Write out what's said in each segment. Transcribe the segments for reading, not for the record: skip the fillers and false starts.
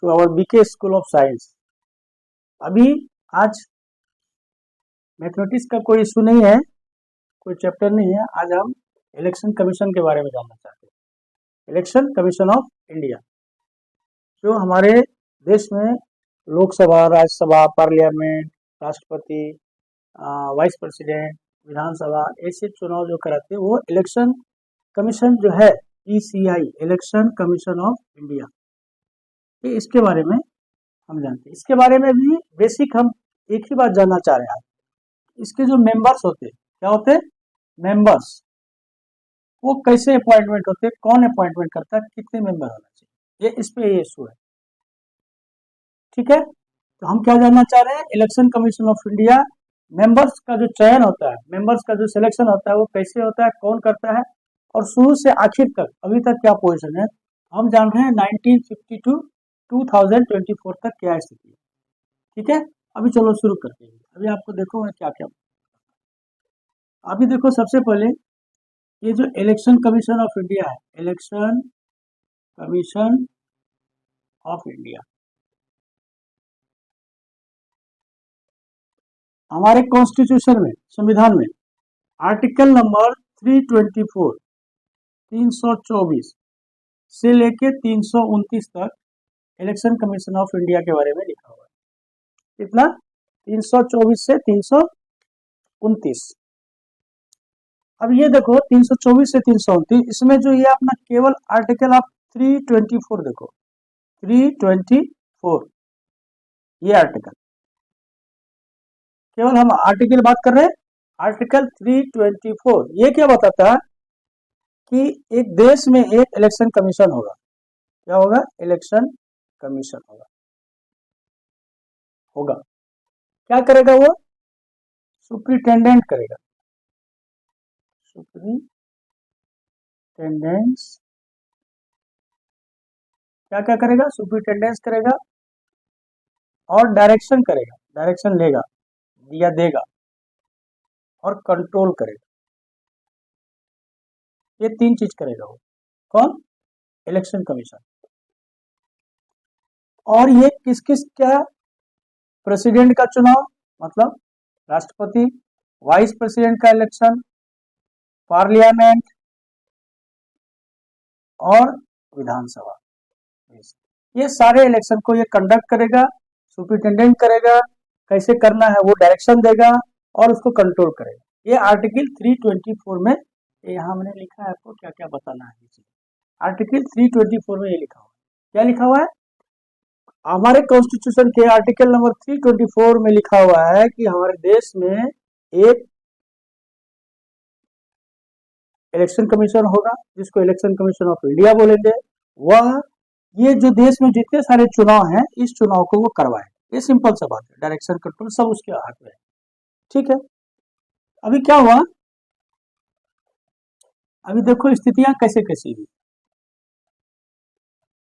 to our BK School of Science। अभी आज mathematics का कोई इशू नहीं है, कोई चैप्टर नहीं है। आज हम इलेक्शन कमीशन के बारे में जानना चाहते हैं। इलेक्शन कमीशन ऑफ इंडिया जो हमारे देश में लोकसभा, राज्यसभा, पार्लियामेंट, राष्ट्रपति, वाइस प्रेसिडेंट, विधानसभा ऐसे चुनाव जो कराते हैं वो इलेक्शन कमीशन जो है ECI, election commission of India, ये इसके बारे में हम जानते हैं। इसके बारे में भी बेसिक हम एक ही बात जानना चाह रहे हैं। इसके जो मेंबर्स होते हैं, क्या होते हैं मेंबर्स, वो कैसे अपॉइंटमेंट होते हैं, कौन अपॉइंटमेंट करता है, कितने मेंबर होना चाहिए, ये इस पे ये इशू है। ठीक है, तो हम क्या जानना चाह रहे हैं, election commission of India members का जो चयन होता है, मेंबर्स का जो सिलेक्शन होता है वो कैसे होता है, कौन करता है, और शुरू से आखिर तक अभी तक क्या पोजीशन है। हम जान रहे हैं 1952 2024 तक क्या स्थिति है। ठीक है, अभी चलो शुरू करते हैं। अभी आपको देखो मैं क्या क्या, अभी देखो सबसे पहले ये जो इलेक्शन कमीशन ऑफ इंडिया है, इलेक्शन कमीशन ऑफ इंडिया हमारे कॉन्स्टिट्यूशन में, संविधान में आर्टिकल नंबर 324 324 से लेके 329 तक इलेक्शन कमीशन ऑफ इंडिया के बारे में लिखा हुआ है। कितना, 324 से 329। अब ये देखो 324 से 329, इसमें जो ये अपना केवल आर्टिकल आप 324 देखो, 324 ये आर्टिकल, केवल हम आर्टिकल बात कर रहे हैं। आर्टिकल 324 ये क्या बताता है कि एक देश में एक इलेक्शन कमीशन होगा। क्या होगा, इलेक्शन कमीशन होगा। क्या करेगा वो, सुप्रिटेंडेंट करेगा, सुप्रिटेंडेंस, क्या क्या करेगा, सुप्रिटेंडेंस करेगा और डायरेक्शन करेगा, डायरेक्शन लेगा या देगा, और कंट्रोल करेगा। ये तीन चीज करेगा वो, कौन, इलेक्शन कमीशन। और ये किस किस, क्या, प्रेसिडेंट का चुनाव मतलब राष्ट्रपति, वाइस प्रेसिडेंट का इलेक्शन, पार्लियामेंट और विधानसभा, ये सारे इलेक्शन को ये कंडक्ट करेगा, सुप्रिटेंडेंट करेगा, कैसे करना है वो डायरेक्शन देगा और उसको कंट्रोल करेगा। ये आर्टिकल 324 में, यहाँ मैंने लिखा है आपको क्या क्या बताना है। आर्टिकल 324 में ये लिखा हुआ है, क्या लिखा हुआ है, हमारे कॉन्स्टिट्यूशन के आर्टिकल नंबर 324 में लिखा हुआ है कि हमारे देश में एक इलेक्शन कमीशन होगा जिसको इलेक्शन कमीशन ऑफ इंडिया बोलेंगे। वह ये जो देश में जितने सारे चुनाव हैं इस चुनाव को वो करवाए। ये सिंपल सा बात है, डायरेक्शन कंट्रोल सब उसके हाथ में है। ठीक है, अभी क्या हुआ, अभी देखो स्थितियां कैसे कैसी हुई।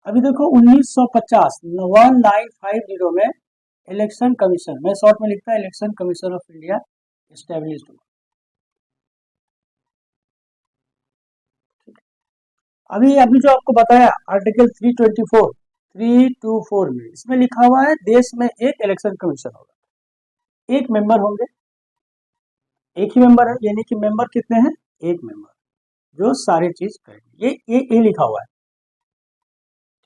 अभी देखो 1950 में इलेक्शन कमीशन, मैं शॉर्ट में लिखता है election commission of India established हुआ। अभी अभी जो आपको बताया आर्टिकल 324 में, इसमें लिखा हुआ है देश में एक इलेक्शन कमीशन होगा, एक मेंबर होंगे, एक ही मेंबर है, यानी कि मेंबर कितने हैं, एक मेंबर जो सारी चीज करेंगे। ये लिखा हुआ है।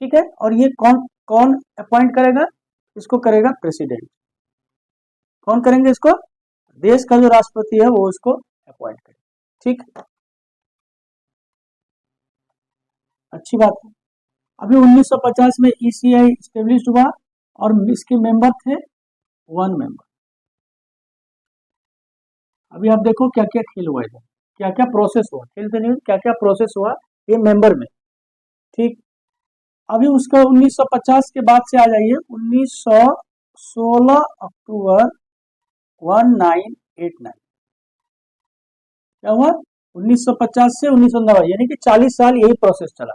ठीक है, और ये कौन कौन अपॉइंट करेगा, इसको करेगा प्रेसिडेंट। कौन करेंगे इसको, देश का जो राष्ट्रपति है वो इसको अपॉइंट करेगा। ठीक, अच्छी बात है। अभी 1950 में ECI स्टेब्लिश हुआ और इसके मेंबर थे 1 मेंबर। अभी आप देखो क्या क्या खेल हुआ इधर, क्या क्या प्रोसेस हुआ, खेल से नहीं, क्या क्या प्रोसेस हुआ ये मेंबर में। ठीक, अभी उसका 1950 के बाद से आ जाइए 1916 अक्टूबर 1989, क्या हुआ, 1950 से 1990, यानी कि 40 साल यही प्रोसेस चला।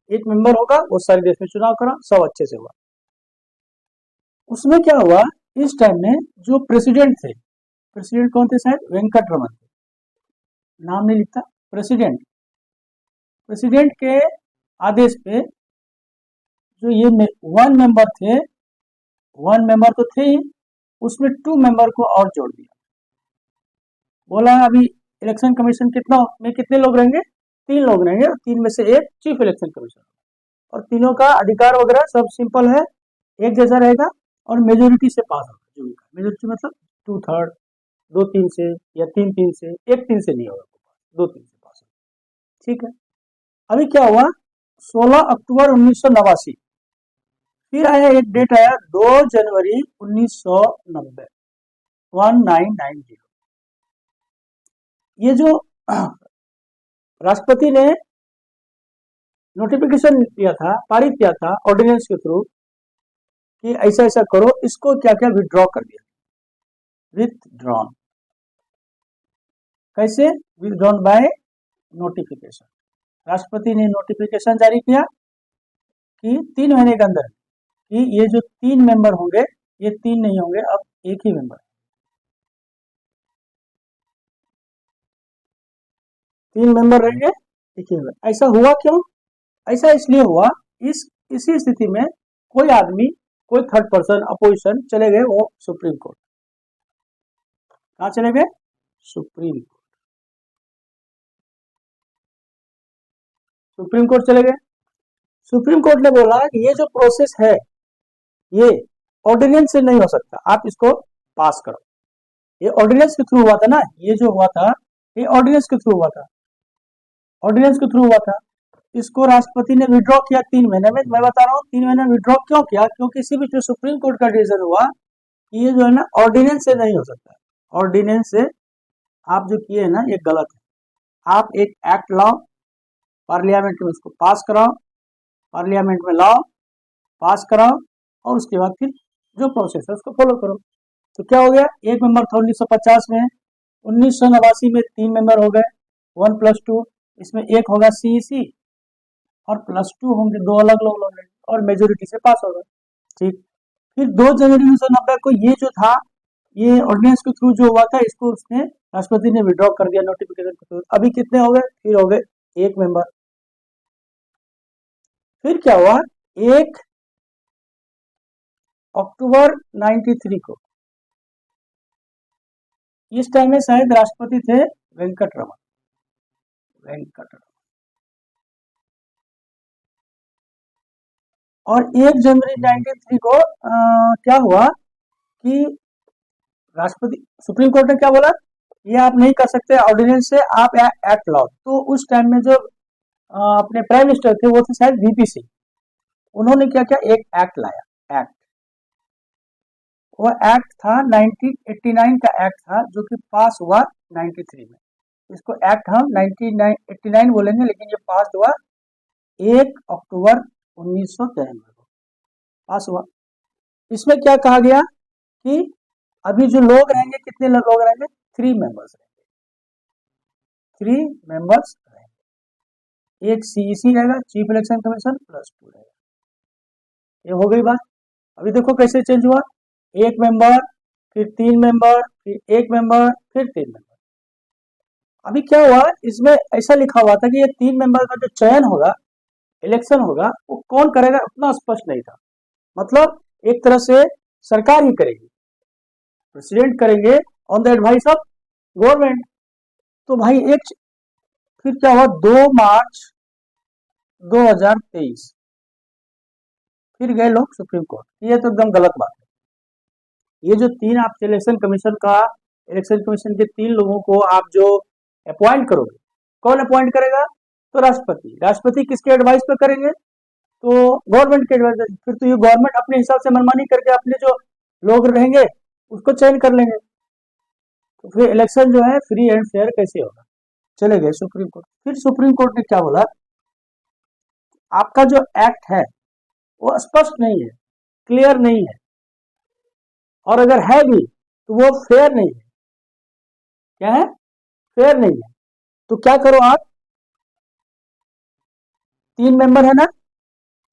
एक मेंबर होगा, वो सारे देश में चुनाव करा, सब अच्छे से हुआ। उसमें क्या हुआ, इस टाइम में जो प्रेसिडेंट थे, प्रेसिडेंट कौन थे, शायद वेंकट रमन थे, नाम नहीं लिखता, प्रेसिडेंट, प्रेसिडेंट के आदेश पे जो ये वन मेंबर तो थे ही, उसमें 2 मेंबर को और जोड़ दिया। बोला अभी इलेक्शन कमीशन कितने लोग रहेंगे, 3 लोग रहेंगे, और 3 में से एक चीफ इलेक्शन कमीशन, और तीनों का अधिकार वगैरह सब सिंपल है, एक जैसा रहेगा, और मेजोरिटी से पास होगा। जो भी मेजोरिटी मतलब 2/3, 2/3 से, या 3/3 से, 1/3 से नहीं होगा, 2/3 से पास होगा। ठीक है। अभी क्या हुआ, 16 अक्टूबर 1989, फिर आया एक डेट आया 2 जनवरी 1990, 1990। ये जो राष्ट्रपति ने नोटिफिकेशन दिया था, पारित किया था ऑर्डिनेंस के थ्रू कि ऐसा ऐसा करो, इसको क्या क्या विथड्रॉ कर दिया, विथड्रॉन। कैसे? Withdrawn by notification. राष्ट्रपति ने नोटिफिकेशन जारी किया कि 3 महीने के अंदर कि ये जो 3 मेंबर होंगे, ये 3 नहीं होंगे, अब एक ही मेंबर, 3 मेंबर रहेंगे, एक ही मेंबर। ऐसा हुआ क्यों? ऐसा इसलिए हुआ, इसी स्थिति में कोई आदमी, कोई थर्ड पर्सन, अपोजिशन चले गए, वो सुप्रीम कोर्ट। कहाँ चले गए? Supreme court. सुप्रीम कोर्ट चले गए। सुप्रीम कोर्ट ने बोला कि ये जो प्रोसेस है, ये ऑर्डिनेंस से नहीं हो सकता, आप इसको पास करो। ये ऑर्डिनेंस के थ्रू हुआ था ना, ये जो हुआ था, ये ऑर्डिनेंस के थ्रू हुआ था, ऑर्डिनेंस के थ्रू हुआ था। इसको राष्ट्रपति ने विड्रॉ किया 3 महीने में। मैं बता रहा हूँ 3 महीने में विड्रॉ क्यों किया, क्योंकि इसी बीच में सुप्रीम कोर्ट का डिसीजन हुआ कि ये जो है ना, ऑर्डिनेंस से नहीं हो सकता। ऑर्डिनेंस से आप जो किए है ना, ये गलत है। आप एक एक्ट लाओ, पार्लियामेंट में उसको पास कराओ, पार्लियामेंट में लाओ, पास कराओ, और उसके बाद फिर जो प्रोसेस है उसको फॉलो करो। तो क्या हो गया, एक मेंबर था 1950 में, 1989 में 3 मेंबर हो गए, 1+2, इसमें एक होगा सीईसी, और +2 होंगे, 2 अलग लोग होंगे, और मेजोरिटी से पास होगा। ठीक। फिर 2 जनवरी 1990 को ये जो था, ये ऑर्डिनेंस के थ्रू जो हुआ था, इसको उसने राष्ट्रपति ने विड्रॉ कर दिया नोटिफिकेशन के थ्रू। अभी कितने हो गए? फिर हो गए एक मेंबर। फिर क्या हुआ, 1 अक्टूबर 93 को, इस टाइम में शायद राष्ट्रपति थे वेंकट रमन। और 1 जनवरी 93 को क्या हुआ कि राष्ट्रपति, सुप्रीम कोर्ट ने क्या बोला, ये आप नहीं कर सकते ऑर्डिनेंस से, आप एक्ट लाओ। तो उस टाइम में जो अपने प्राइम मिनिस्टर थे, वो थे शायद वीपी सिंह। उन्होंने क्या किया, एक एक्ट लाया, एक्ट। वो एक्ट था 1989 का एक्ट था, जो कि पास हुआ 93 में। इसको एक्ट हम 1989 बोलेंगे, लेकिन ये पास हुआ 1 अक्टूबर 1993 को पास हुआ। इसमें क्या कहा गया कि अभी जो लोग रहेंगे, कितने लोग रहेंगे? 3 मेंबर्स रहेंगे, 3 मेंबर्स रहेंगे। एक सीईसी रहेगा, चीफ इलेक्शन कमीशन, +2 रहेगा। ये हो गई बात। अभी देखो कैसे चेंज हुआ, 1 मेंबर, फिर 3 मेंबर, फिर 1 मेंबर, फिर 3 मेंबर। अभी क्या हुआ, इसमें ऐसा लिखा हुआ था कि ये 3 मेंबर का जो चयन होगा, इलेक्शन होगा, वो कौन करेगा उतना स्पष्ट नहीं था। मतलब एक तरह से सरकार ही करेगी, प्रेसिडेंट करेंगे on the advice of government. तो भाई एक, फिर क्या हुआ, 2 मार्च 2023, फिर गए लोग सुप्रीम कोर्ट। ये तो एकदम गलत बात है। ये जो 3 आप इलेक्शन कमीशन के 3 लोगों को आप जो अपॉइंट करोगे, कौन अपॉइंट करेगा? तो राष्ट्रपति। राष्ट्रपति किसके एडवाइस पे करेंगे? तो गवर्नमेंट के एडवाइस। फिर तो ये गवर्नमेंट अपने हिसाब से मनमानी करके अपने जो लोग रहेंगे उसको चयन कर लेंगे। तो फिर इलेक्शन जो है फ्री एंड फेयर कैसे होगा? चले गए सुप्रीम कोर्ट। फिर सुप्रीम कोर्ट ने क्या बोला, आपका जो एक्ट है वो स्पष्ट नहीं है, क्लियर नहीं है, और अगर है भी तो वो फेयर नहीं है। क्या है? फेयर नहीं है। तो क्या करो आप, 3 मेंबर है ना,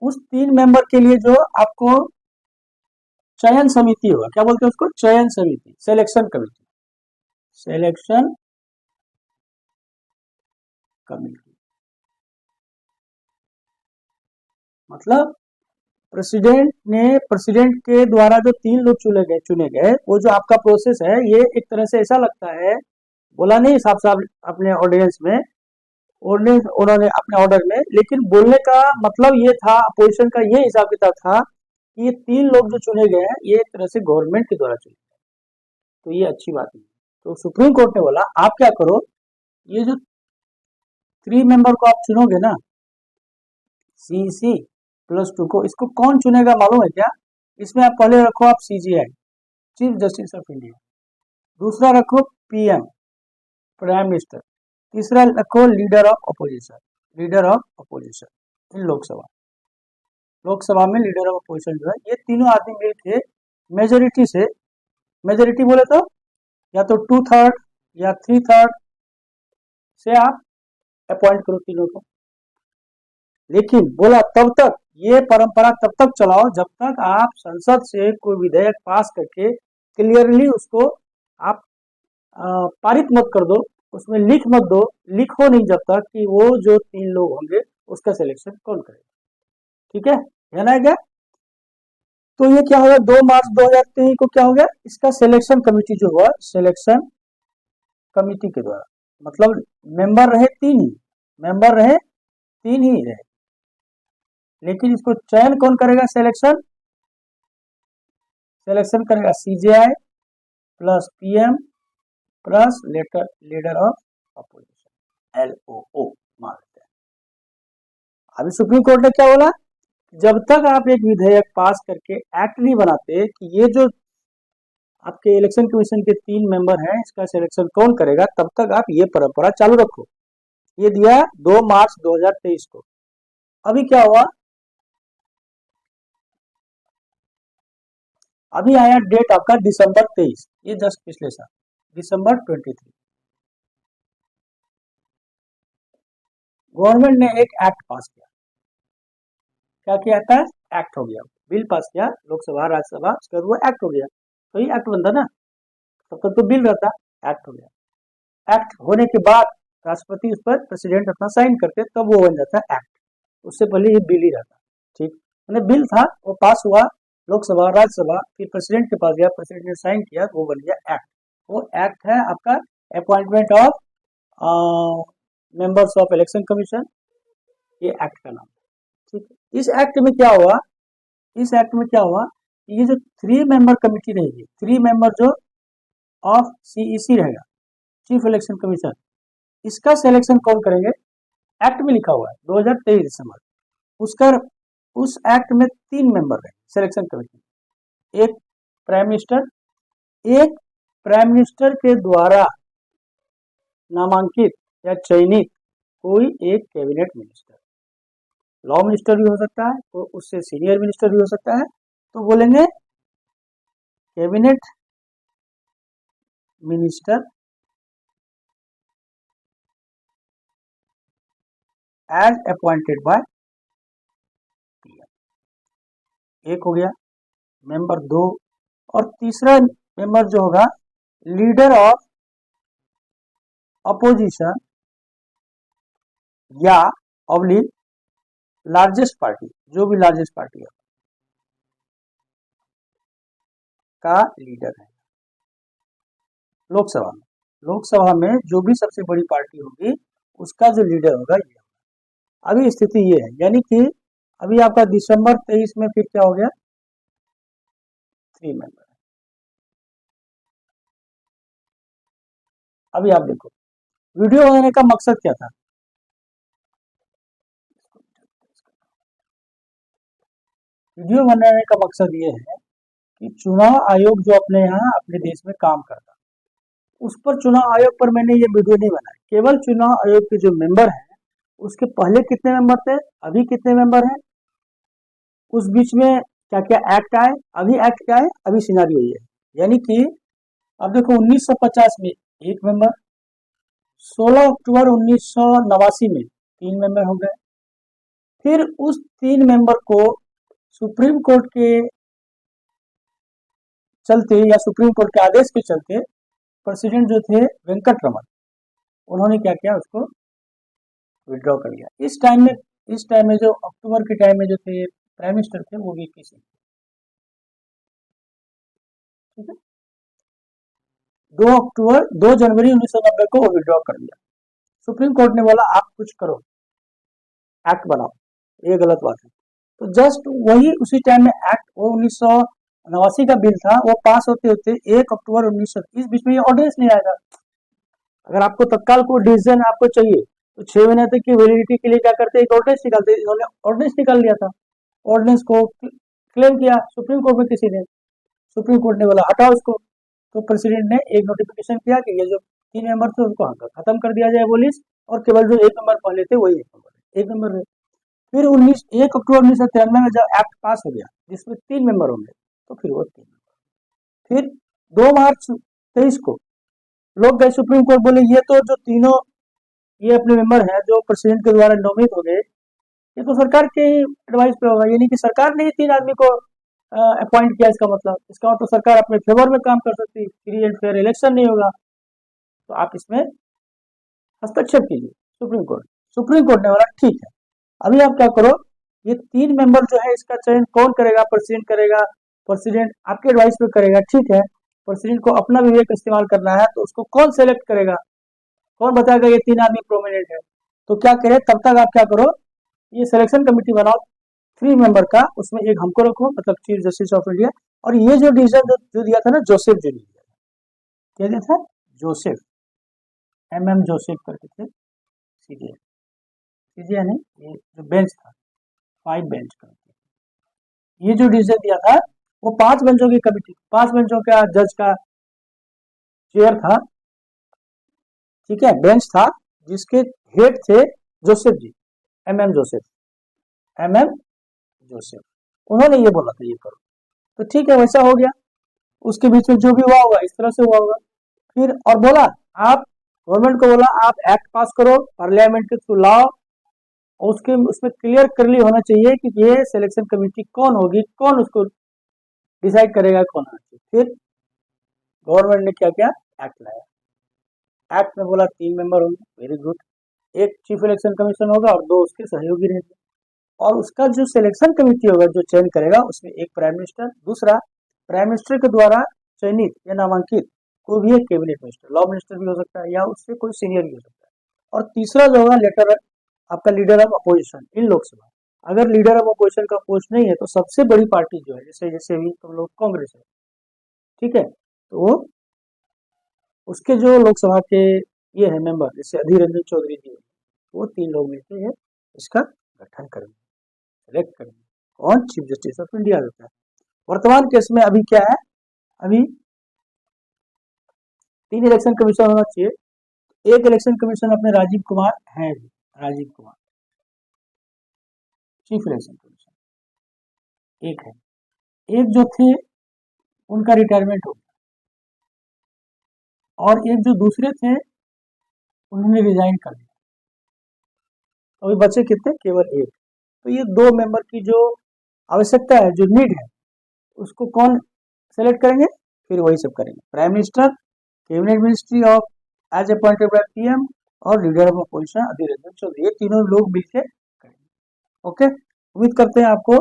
उस 3 मेंबर के लिए जो आपको चयन समिति होगा, क्या बोलते हैं उसको? चयन समिति, सिलेक्शन कमेटी, सिलेक्शन कमेटी। मतलब प्रेसिडेंट के द्वारा जो 3 लोग चुने गए, वो जो आपका प्रोसेस है, ये एक तरह से ऐसा लगता है, बोला नहीं साफ साफ अपने ऑर्डिनेंस में, उन्होंने अपने ऑर्डर में, लेकिन बोलने का मतलब ये था, अपोजिशन का ये हिसाब किताब था कि ये 3 लोग जो चुने गए हैं, ये एक तरह से गवर्नमेंट के द्वारा चुने गए, तो ये अच्छी बात नहीं। तो सुप्रीम कोर्ट ने बोला आप क्या करो, ये जो 3 मेंबर को आप चुनोगे ना, CEC+2 को, इसको कौन चुनेगा मालूम है क्या? इसमें आप पहले रखो आप CJI, chief justice of India, दूसरा रखो PM, प्राइम मिनिस्टर, तीसरा रखो leader of opposition in Lok Sabha में लीडर ऑफ अपोजिशन जो है, ये तीनों आदमी मिलके मेजोरिटी बोले तो या तो 2/3 या 3/3 से आप अपॉइंट करो तीनों को। लेकिन बोला तब तक ये परंपरा तब तक चलाओ जब तक आप संसद से कोई विधेयक पास करके क्लियरली उसको आप पारित मत कर दो, उसमें लिख मत दो, लिखो नहीं जब तक कि वो जो 3 लोग होंगे उसका सिलेक्शन कौन करेगा। ठीक है, ध्यान आ गया? तो ये क्या होगा, 2 मार्च 2023 को क्या हो गया, इसका सिलेक्शन कमेटी जो हुआ, सिलेक्शन कमेटी के द्वारा, मतलब मेंबर रहे 3 ही रहे, लेकिन इसको चयन कौन करेगा, सिलेक्शन करेगा CJI plus PM plus leader of opposition, LOO मान लेते हैं। अभी सुप्रीम कोर्ट ने क्या बोला, जब तक आप एक विधेयक पास करके एक्ट नहीं बनाते कि ये जो आपके इलेक्शन कमीशन के 3 मेंबर हैं, इसका सिलेक्शन कौन करेगा, तब तक आप ये परंपरा चालू रखो। ये दिया 2 मार्च 2023 को। अभी क्या हुआ, अभी आया डेट आपका दिसंबर 23, ये जस्ट पिछले साल दिसंबर 23, गवर्नमेंट ने एक एक्ट पास किया। क्या किया था, एक्ट हो गया, बिल पास किया लोकसभा राज्यसभा, उसके बाद वो एक्ट हो गया, तो ये एक्ट बनता ना, तब तक तो बिल रहता, एक्ट हो गया। एक्ट होने के बाद राष्ट्रपति उस पर प्रेसिडेंट अपना साइन करते, तब वो बन जाता है एक्ट, उससे पहले ये बिल ही रहता। ठीक, मैंने बिल था, वो पास हुआ लोकसभा राज्यसभा, फिर प्रेसिडेंट के पास गया, प्रेसिडेंट ने साइन किया, वो बन गया एक्ट। वो एक्ट है आपका appointment of members of election commission, ये एक्ट का नाम। ठीक, इस एक्ट में क्या हुआ, ये जो 3 मेंबर कमेटी रहेगी, 3 मेंबर जो ऑफ CEC रहेगा, चीफ इलेक्शन कमीशन, इसका सिलेक्शन कौन करेंगे, एक्ट में लिखा हुआ है 2023 दिसंबर, उसका उस एक्ट में 3 मेंबर रहे सिलेक्शन कमेटी, एक प्राइम मिनिस्टर के द्वारा नामांकित या चयनित कोई एक कैबिनेट मिनिस्टर, लॉ मिनिस्टर भी हो सकता है, तो उससे सीनियर मिनिस्टर भी हो सकता है, तो बोलेंगे cabinet minister as appointed by PM, एक हो गया मेंबर 2, और तीसरा मेंबर जो होगा लीडर ऑफ अपोजिशन या ऑब्लिक लार्जेस्ट पार्टी, जो भी लार्जेस्ट पार्टी है का लीडर है लोकसभा में जो भी सबसे बड़ी पार्टी होगी उसका जो लीडर होगा ये होगा। अभी स्थिति ये है, यानी कि अभी आपका दिसंबर 23 में फिर क्या हो गया, 3 मेंबर। अभी आप देखो वीडियो बनाने का मकसद क्या था, वीडियो बनाने का मकसद ये है कि चुनाव आयोग जो अपने यहाँ अपने देश में काम करता, उस पर चुनाव आयोग पर मैंने ये वीडियो नहीं बनाया, केवल चुनाव आयोग के जो मेंबर हैं उसके पहले कितने मेंबर थे, अभी कितने मेंबर हैं, उस बीच में क्या क्या एक्ट आए, अभी एक्ट क्या है, अभी सिनारियो ये है। यानी कि अब देखो 1950 में 1 मेंबर, 16 अक्टूबर 1989 में 3 मेंबर हो गए, फिर उस 3 मेंबर को सुप्रीम कोर्ट के चलते या सुप्रीम कोर्ट के आदेश के चलते प्रेसिडेंट जो थे वेंकट रमन, उन्होंने क्या किया, उसको विड्रॉ कर लिया। इस टाइम में जो अक्टूबर के टाइम में जो थे प्राइम मिनिस्टर थे वो वीपी सिंह, ठीक है। 2 जनवरी 1990 को वो विड्रॉ कर दिया। सुप्रीम कोर्ट ने बोला आप कुछ करो, एक्ट बनाओ, ये गलत बात है। तो जस्ट वही उसी टाइम में एक्ट, वो 1989 का बिल था, वो पास होते होते 1 अक्टूबर 1930, बीच में ये ऑर्डिनेंस नहीं आएगा। अगर आपको तत्काल कोई डिसीजन आपको चाहिए तो 6 महीने तक की वैलिडिटी के लिए क्या करते, एक ऑर्डिनेंस निकालते। इन्होंने ऑर्डिनेंस निकाल लिया था, ऑर्डिनेंस को क्लेम किया सुप्रीम कोर्ट में किसी ने, सुप्रीम कोर्ट ने बोला हटाओ इसको। तो प्रेसिडेंट ने एक नोटिफिकेशन किया कि ये जो 3 मेंबर थे उनको खत्म कर दिया जाए वो लिस्ट, और केवल जो 1 नंबर पहले थे वही 1 नंबर है। फिर 1 अक्टूबर 1993 में जब एक्ट पास हो गया जिसमें 3 मेंबर होंगे, तो फिर वो 3 मेंबर। फिर 2 मार्च 23 को लोग गए सुप्रीम कोर्ट, बोले ये तो जो तीनों ये अपने मेंबर हैं जो प्रेसिडेंट के द्वारा नोमिनेट हो गए, ये तो सरकार के एडवाइस पे होगा, यानी कि सरकार ने ही 3 आदमी को अपॉइंट किया। इसका मतलब तो सरकार अपने फेवर में काम कर सकती है, फ्री एंड फेयर इलेक्शन नहीं होगा, तो आप इसमें हस्तक्षेप कीजिए। सुप्रीम कोर्ट ने बोला ठीक है, अभी आप क्या करो, ये 3 मेंबर जो है इसका चयन कौन करेगा, प्रेसिडेंट करेगा, प्रेसिडेंट आपके एडवाइस पे करेगा, ठीक है। प्रेसिडेंट को अपना विवेक इस्तेमाल करना है, तो उसको कौन सेलेक्ट करेगा, कौन बताएगा ये 3 आदमी प्रोमिनेंट है, तो क्या करे, तब तक आप क्या करो, ये सिलेक्शन कमेटी बनाओ 3 मेंबर का, उसमें एक हमको रखो, मतलब चीफ जस्टिस ऑफ इंडिया। और ये जो डिसीजन जो दिया था ना जोसेफ, जो दिया क्या दिया था, जोसेफ, MM जोसेफ करके थे, सीजीआई नहीं, ये जो बेंच था 5 बेंच का, ये जो डिसीजन दिया था वो 5 बेंचों की कमेटी, 5 बेंचों का जज का चेयर था, ठीक है, बेंच था, जिसके हेड थे जोसेफ जी, MM जोसेफ, उन्होंने ये बोला था ये करो, तो ठीक है वैसा हो गया। उसके बीच में जो भी हुआ होगा इस तरह से हुआ होगा। फिर और बोला आप गवर्नमेंट को बोला आप एक्ट पास करो पार्लियामेंट के थ्रू लाओ, और उसमें क्लियर करली होना चाहिए कि ये सिलेक्शन कमेटी कौन होगी, कौन उसको डिसाइड करेगा कौन आना चाहिए। फिर गवर्नमेंट ने क्या किया, एक्ट लाया। एक्ट में बोला 3 मेंबर होंगे, वेरी गुड, एक चीफ इलेक्शन कमीशन होगा और 2 उसके सहयोगी रहेंगे, और उसका जो सिलेक्शन कमेटी होगा जो चयन करेगा उसमें एक प्राइम मिनिस्टर, दूसरा प्राइम मिनिस्टर के द्वारा चयनित या नामांकित कोई भी एक कैबिनेट मिनिस्टर, लॉ मिनिस्टर भी हो सकता है या उससे कोई सीनियर भी हो सकता है, और तीसरा जो होगा लेटर आपका leader of opposition in Lok Sabha. अगर लीडर ऑफ अपोजिशन का पोस्ट नहीं है तो सबसे बड़ी पार्टी जो है, जैसे जैसे भी तुम लोग कांग्रेस है, ठीक है, तो उसके जो लोकसभा के ये है मेंबर, जैसे अधीर रंजन चौधरी जी, वो 3 लोग मिलते हैं इसका गठन करेंगे, सेलेक्ट करेंगे कौन चीफ जस्टिस ऑफ इंडिया होता है। वर्तमान केस में अभी क्या है, अभी 3 इलेक्शन कमीशन होना चाहिए, एक इलेक्शन कमीशन अपने राजीव कुमार हैं, Rajiv Kumar chief election commission एक है, एक जो थे उनका रिटायरमेंट हो गया, और एक जो दूसरे थे उन्होंने रिजाइन कर दिया, अभी बचे कितने, केवल एक। तो ये 2 मेंबर की जो आवश्यकता है, जो नीड है, उसको कौन सेलेक्ट करेंगे, फिर वही सब करेंगे, prime minister, cabinet ministry of as appointed by PM, और leader of opposition Adhir Ranjan Chowdhury, ये तीनों लोग मिलकर करेंगे। ओके, उम्मीद करते हैं आपको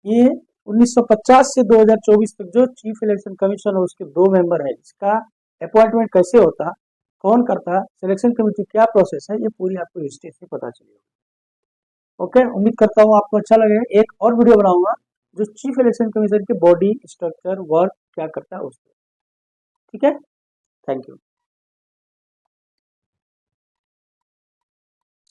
ये 1950 से 2024 तक जो चीफ इलेक्शन कमीशन है उसके 2 मेंबर है, इसका अपॉइंटमेंट कैसे होता, कौन करता, सिलेक्शन कमेटी क्या प्रोसेस है, ये पूरी आपको हिस्ट्री से पता चलेगा। ओके, उम्मीद करता हूँ आपको अच्छा लगेगा। एक और वीडियो बनाऊंगा जो चीफ इलेक्शन कमीशन के बॉडी स्ट्रक्चर वर्क क्या करता है उसको, ठीक है। Thank you.